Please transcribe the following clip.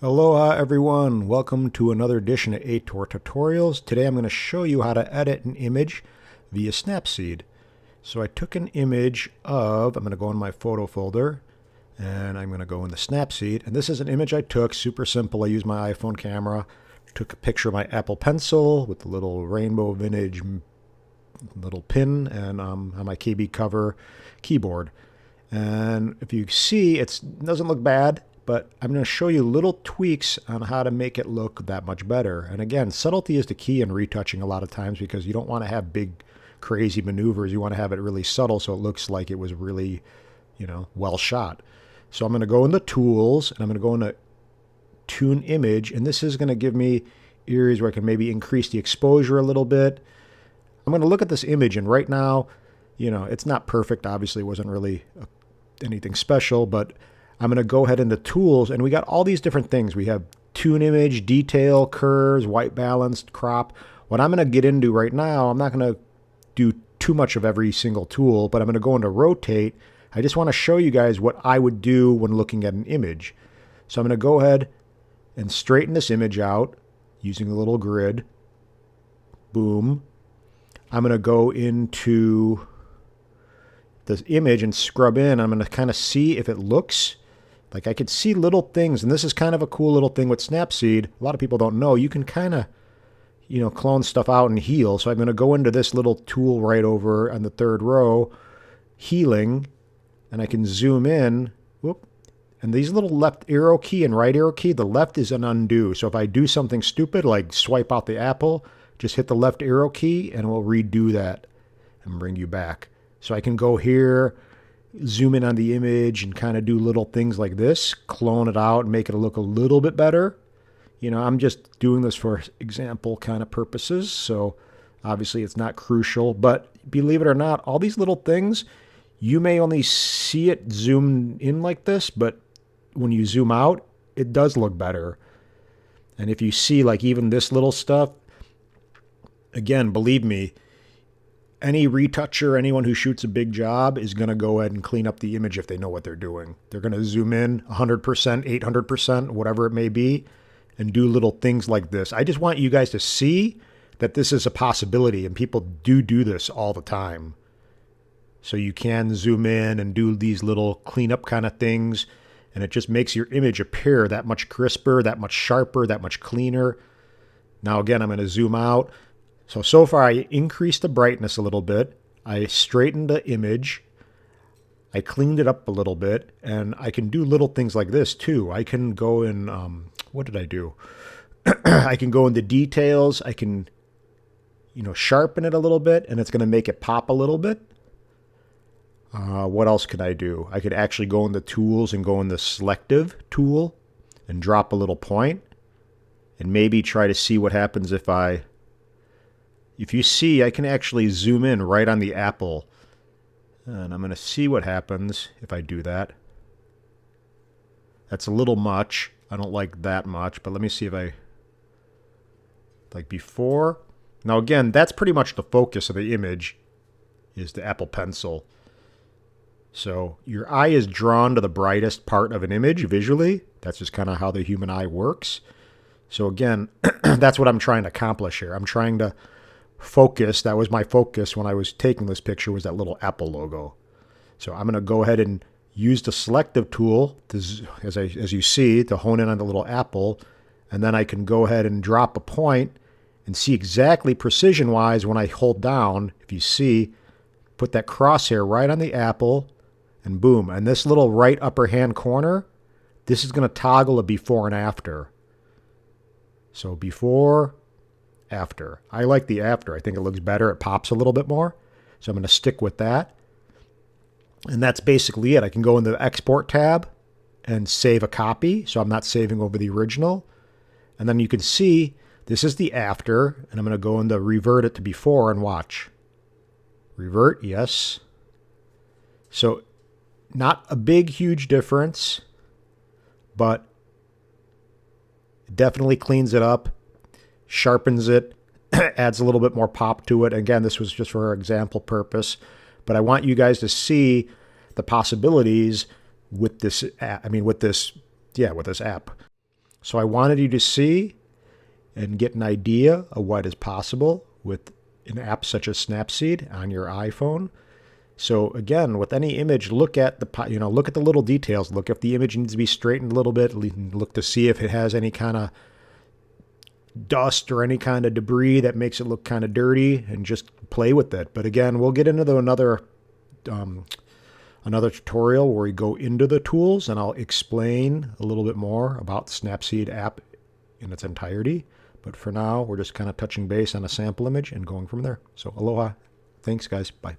Aloha everyone, welcome to another edition of Atort Tutorials. Today I'm going to show you how to edit an image via Snapseed. So I took an image of, I'm going to go in my photo folder and I'm going to go in the Snapseed, and this is an image I took, super simple. I used my iPhone camera, took a picture of my Apple Pencil with the little rainbow vintage little pin and on my KB cover keyboard. And if you see, it doesn't look bad, but I'm going to show you little tweaks on how to make it look that much better. And again, subtlety is the key in retouching a lot of times, because you don't want to have big, crazy maneuvers. You want to have it really subtle so it looks like it was really, well shot. So I'm going to go into Tools, and I'm going to go into Tune Image, and this is going to give me areas where I can maybe increase the exposure a little bit. I'm going to look at this image, and right now, it's not perfect. Obviously, it wasn't really anything special, but I'm going to go ahead into Tools, and we got all these different things. We have Tune Image, Detail, Curves, White Balance, Crop. What I'm going to get into right now, I'm not going to do too much of every single tool, but I'm going to go into Rotate. I just want to show you guys what I would do when looking at an image. So I'm going to go ahead and straighten this image out using the little grid. Boom. I'm going to go into this image and scrub in. I'm going to kind of see if it looks like I could see little things. And this is kind of a cool little thing with Snapseed. A lot of people don't know. You can kind of, clone stuff out and heal. So I'm going to go into this little tool right over on the third row, healing, and I can zoom in. Whoop. And these little left arrow key and right arrow key, the left is an undo. So if I do something stupid like swipe out the apple, just hit the left arrow key and it will redo that and bring you back. So I can go here, zoom in on the image and kind of do little things like this, clone it out and make it look a little bit better. I'm just doing this for example kind of purposes. So obviously it's not crucial, but believe it or not, all these little things, you may only see it zoomed in like this, but when you zoom out, it does look better. And if you see like even this little stuff, again, believe me, any retoucher, anyone who shoots a big job is going to go ahead and clean up the image if they know what they're doing. They're going to zoom in 100%, 800%, whatever it may be, and do little things like this. I just want you guys to see that this is a possibility, and people do this all the time. So you can zoom in and do these little cleanup kind of things, and it just makes your image appear that much crisper, that much sharper, that much cleaner. Now again, I'm going to zoom out. So far I increased the brightness a little bit. I straightened the image. I cleaned it up a little bit, and I can do little things like this too. I can go in, what did I do? I can go into details. I can, sharpen it a little bit, and it's going to make it pop a little bit. What else could I do? I could actually go into Tools and go in the Selective Tool and drop a little point and maybe try to see what happens if you see, I can actually zoom in right on the apple. And I'm going to see what happens if I do that. That's a little much. I don't like that much, but let me see if I, like before. Now again, that's pretty much the focus of the image, is the Apple Pencil. So your eye is drawn to the brightest part of an image visually. That's just kind of how the human eye works. So again, that's what I'm trying to accomplish here. I'm trying to focus. That was my focus when I was taking this picture, was that little Apple logo. So I'm going to go ahead and use the Selective Tool to, as you see, to hone in on the little apple, and then I can go ahead and drop a point and see exactly precision wise when I hold down. If you see, put that crosshair right on the apple, and boom. And this little right upper hand corner, this is going to toggle a before and after. So before, after. I like the after. I think it looks better. It pops a little bit more. So I'm going to stick with that. And that's basically it. I can go in the Export tab and save a copy, so I'm not saving over the original. And then you can see this is the after, and I'm going to go into revert it to before and watch. Revert, yes. So not a big, huge difference, but it definitely cleans it up, sharpens it, adds a little bit more pop to it. Again, this was just for example purpose, but I want you guys to see the possibilities with this app. With this app. So I wanted you to see and get an idea of what is possible with an app such as Snapseed on your iPhone. So again, with any image, look at the little details. Look if the image needs to be straightened a little bit. Look to see if it has any kind of dust or any kind of debris that makes it look kind of dirty, and just play with it. But again, we'll get into another tutorial where we go into the tools, and I'll explain a little bit more about the Snapseed app in its entirety. But for now, we're just kind of touching base on a sample image and going from there. So aloha. Thanks, guys. Bye.